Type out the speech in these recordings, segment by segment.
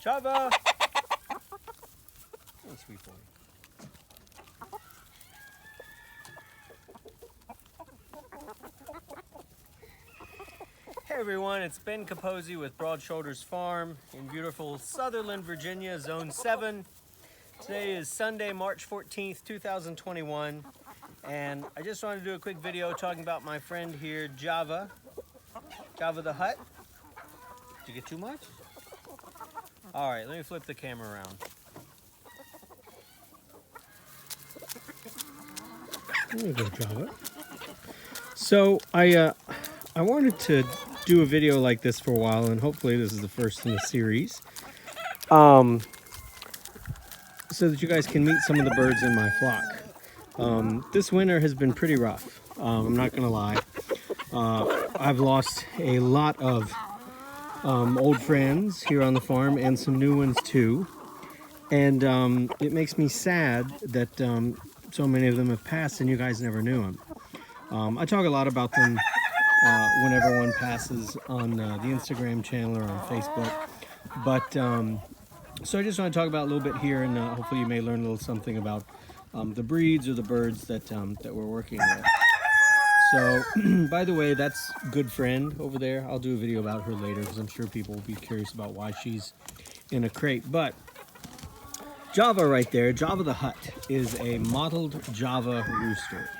Java! Hey, sweet boy. Hey everyone, it's Ben Capozzi with Broad Shoulders Farm in beautiful Sutherland, Virginia, Zone 7. Today is Sunday, March 14th, 2021, and I just wanted to do a quick video talking about my friend here, Java the Hutt. Did you get too much? All right, let me flip the camera around. There you go, Java. So I wanted to do a video like this for a while, and hopefully this is the first in the series, so that you guys can meet some of the birds in my flock. This winter has been pretty rough. I'm not gonna lie. I've lost a lot of old friends here on the farm and some new ones too, and it makes me sad that so many of them have passed and you guys never knew them. I talk a lot about them whenever one passes on the Instagram channel or on Facebook, but so I just want to talk about a little bit here, and hopefully you may learn a little something about the breeds or the birds that we're working with. So, by the way, that's Good Friend over there. I'll do a video about her later because I'm sure people will be curious about why she's in a crate. But Java right there, Java the Hutt, is a mottled Java rooster.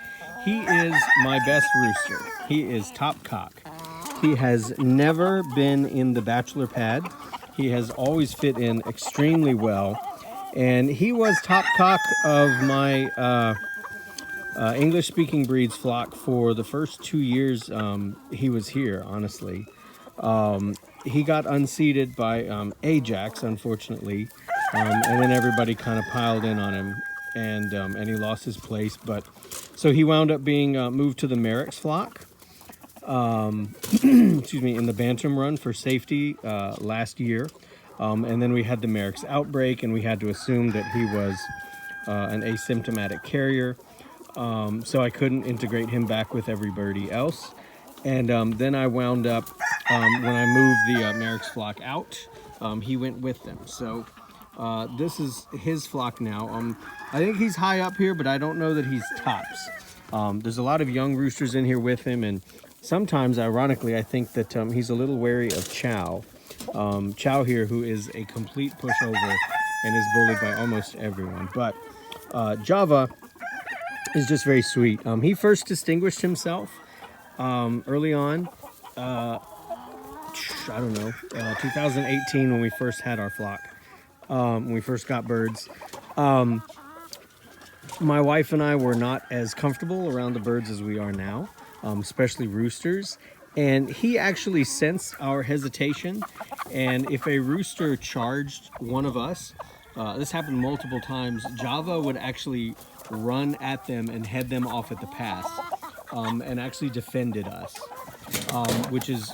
He is my best rooster. He is top cock. He has never been in the bachelor pad. He has always fit in extremely well. And he was top cock of my English-speaking breeds flock for the first 2 years he was here, honestly. He got unseated by Ajax, unfortunately, and then everybody kind of piled in on him, and he lost his place. But so he wound up being moved to the Merrick's flock, excuse me, in the Bantam run for safety last year. And then we had the Merrick's outbreak, and we had to assume that he was an asymptomatic carrier. So I couldn't integrate him back with everybody else. And then I wound up, when I moved the Merrick's flock out, he went with them. So this is his flock now. I think he's high up here, but I don't know that he's tops. There's a lot of young roosters in here with him, and sometimes, ironically, I think that he's a little wary of Chow. Chow here, who is a complete pushover and is bullied by almost everyone. But Java is just very sweet. He first distinguished himself early on, I don't know, 2018 when we first had our flock, when we first got birds. My wife and I were not as comfortable around the birds as we are now, especially roosters. And he actually sensed our hesitation, and if a rooster charged one of us, this happened multiple times, Java would actually run at them and head them off at the pass, and actually defended us, which is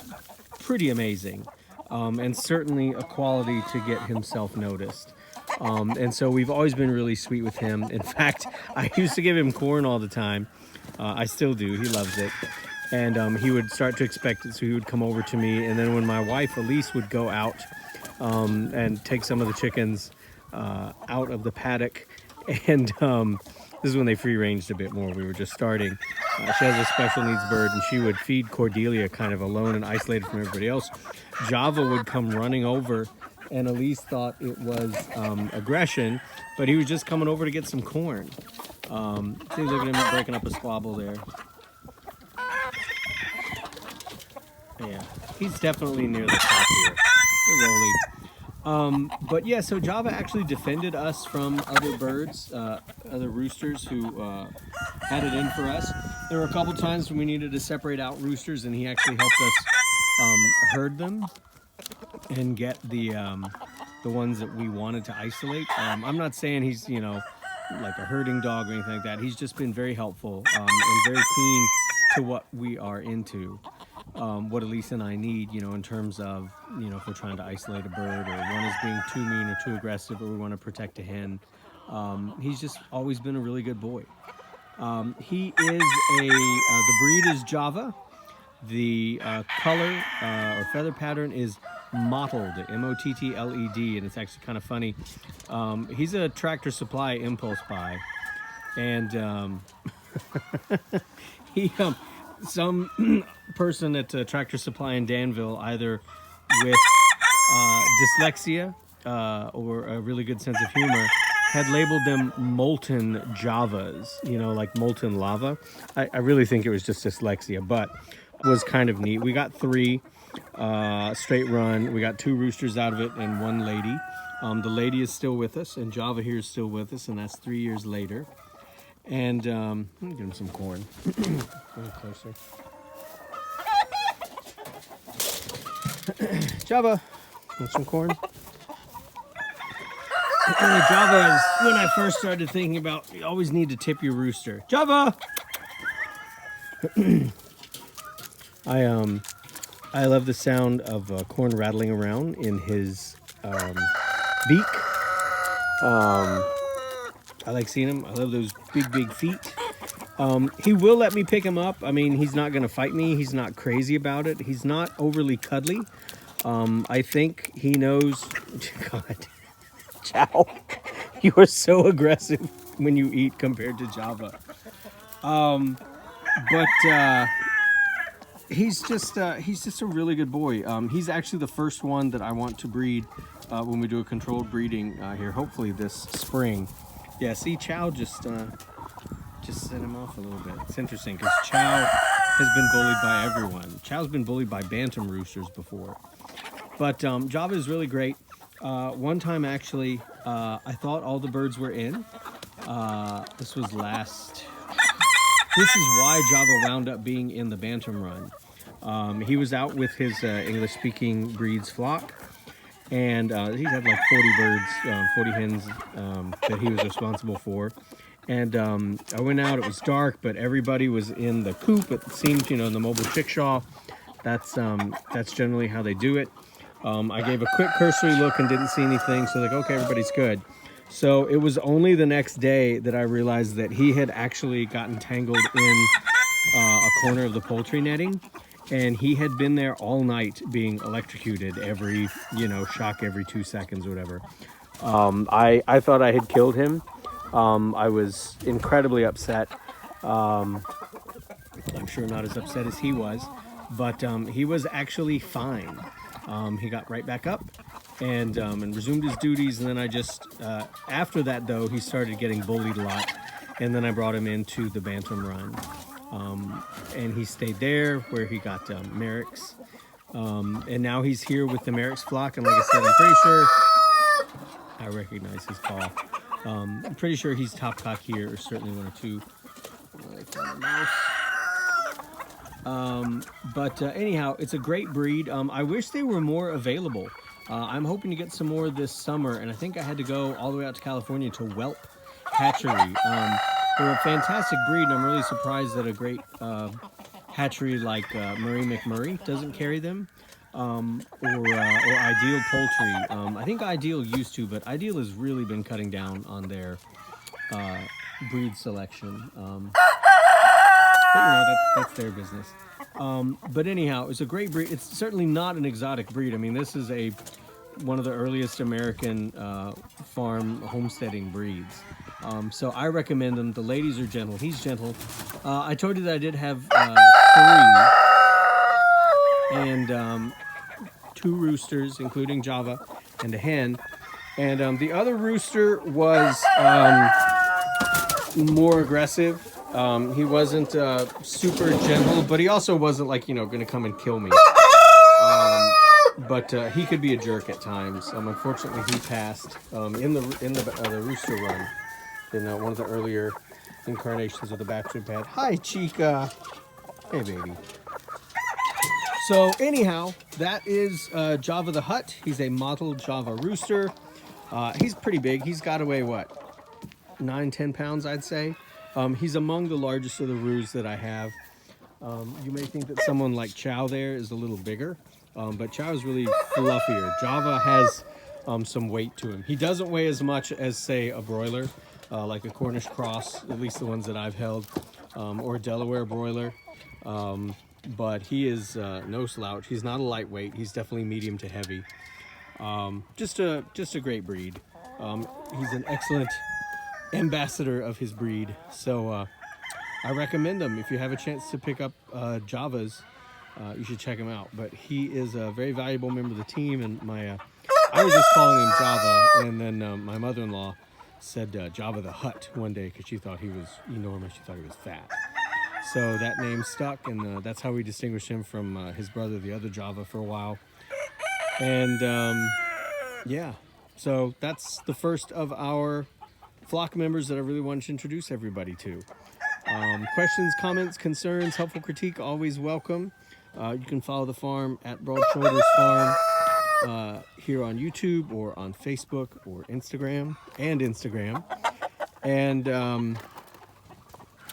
pretty amazing, and certainly a quality to get himself noticed. And so we've always been really sweet with him. In fact, I used to give him corn all the time. I still do. He loves it. And he would start to expect it, so he would come over to me. And then when my wife, Elise, would go out and take some of the chickens out of the paddock, and this is when they free-ranged a bit more. We were just starting. She has a special needs bird, and she would feed Cordelia kind of alone and isolated from everybody else. Java would come running over, and Elise thought it was aggression, but he was just coming over to get some corn. See, look at him breaking up a squabble there. Yeah, he's definitely near the top here. They're rolling. But yeah, so Java actually defended us from other birds, other roosters who had it in for us. There were a couple times when we needed to separate out roosters, and he actually helped us herd them and get the ones that we wanted to isolate. I'm not saying he's, you know, like a herding dog or anything like that. He's just been very helpful and very keen to what we are into. What Elise and I need, you know, in terms of, you know, if we're trying to isolate a bird, or one is being too mean or too aggressive, or we want to protect a hen. He's just always been a really good boy. He is the breed is Java. The color or feather pattern is Mottled, M-O-T-T-L-E-D, and it's actually kind of funny. He's a Tractor Supply impulse buy, and he some person at Tractor Supply in Danville, either with dyslexia or a really good sense of humor, had labeled them molten Javas, you know, like molten lava. I really think it was just dyslexia, but it was kind of neat. We got 3 straight run. We got 2 roosters out of it and 1 lady. The lady is still with us, and Java here is still with us, and that's 3 years later. And let me get him some corn. A little closer. Java, want some corn? Java is when I first started thinking about, you always need to tip your rooster. Java! I love the sound of corn rattling around in his beak. I like seeing him. I love those big feet. He will let me pick him up. I mean, he's not going to fight me. He's not crazy about it. He's not overly cuddly. I think he knows... God. Chow. You are so aggressive when you eat compared to Java. He's just a really good boy. He's actually the first one that I want to breed when we do a controlled breeding here, hopefully this spring. Yeah, see, Chow just set him off a little bit. It's interesting because Chow has been bullied by everyone. Chow's been bullied by bantam roosters before. But Java is really great. One time, actually, I thought all the birds were in. This was last... This is why Java wound up being in the bantam run. He was out with his English-speaking breeds flock, and he had like 40 birds, 40 hens that he was responsible for. And I went out, it was dark, but everybody was in the coop. It seemed, you know, in the mobile chickshaw. That's generally how they do it. I gave a quick cursory look and didn't see anything, so like, okay, everybody's good. So it was only the next day that I realized that he had actually gotten tangled in a corner of the poultry netting, and he had been there all night being electrocuted every, you know, shock every 2 seconds or whatever. I thought I had killed him. I was incredibly upset. I'm sure not as upset as he was, but he was actually fine. He got right back up and resumed his duties, and then I just, after that though, he started getting bullied a lot, and then I brought him into the bantam run, and he stayed there where he got Merrick's, and now he's here with the Merrick's flock, and like I said, I'm pretty sure, I recognize his call, I'm pretty sure he's top cock here, or certainly 1 or 2. Anyhow, it's a great breed. I wish they were more available. I'm hoping to get some more this summer, and I think I had to go all the way out to California to Whelp Hatchery. They're a fantastic breed, and I'm really surprised that a great hatchery like Murray McMurray doesn't carry them, or Ideal Poultry. I think Ideal used to, but Ideal has really been cutting down on their breed selection. But, you know, that's their business. But anyhow, it's a great breed. It's certainly not an exotic breed. I mean, this is one of the earliest American farm homesteading breeds. So I recommend them. The ladies are gentle. He's gentle. I told you that I did have 3 and 2 roosters, including Java, and a hen. And the other rooster was more aggressive. He wasn't super gentle, but he also wasn't like, you know, going to come and kill me. But he could be a jerk at times. Unfortunately, he passed in the rooster run in one of the earlier incarnations of the Bachelor Pad. Hi, Chica. Hey, baby. So anyhow, that is Java the Hutt. He's a mottled Java rooster. He's pretty big. He's got to weigh what, 9-10 pounds, I'd say. He's among the largest of the roos that I have. You may think that someone like Chow there is a little bigger, but Chow is really fluffier. Java has some weight to him. He doesn't weigh as much as, say, a broiler, like a Cornish cross, at least the ones that I've held, or a Delaware broiler. but he is no slouch. He's not a lightweight. He's definitely medium to heavy. Just a great breed. He's an excellent ambassador of his breed. So I recommend him. If you have a chance to pick up Javas, you should check him out. But he is a very valuable member of the team. And I was just calling him Java, and then my mother-in-law said Java the Hutt one day because she thought he was enormous. She thought he was fat. So that name stuck, and that's how we distinguished him from his brother, the other Java, for a while. And yeah, so that's the first of our flock members that I really wanted to introduce everybody to. Questions, comments, concerns, helpful critique, always welcome. You can follow the farm at Broad Shoulders Farm here on YouTube or on Facebook or Instagram. And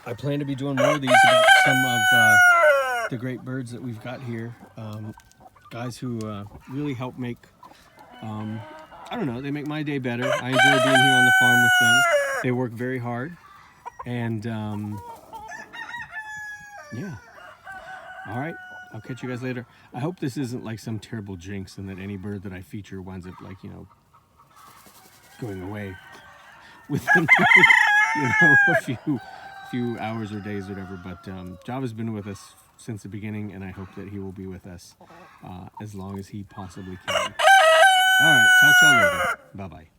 I plan to be doing more of these about some of the great birds that we've got here. Guys who really help make, I don't know, they make my day better. I enjoy being here on the farm with them. They work very hard. And yeah. All right. I'll catch you guys later. I hope this isn't like some terrible jinx and that any bird that I feature winds up like, going away within a few hours or days or whatever. But Java's been with us since the beginning, and I hope that he will be with us as long as he possibly can. All right. Talk to y'all later. Bye-bye.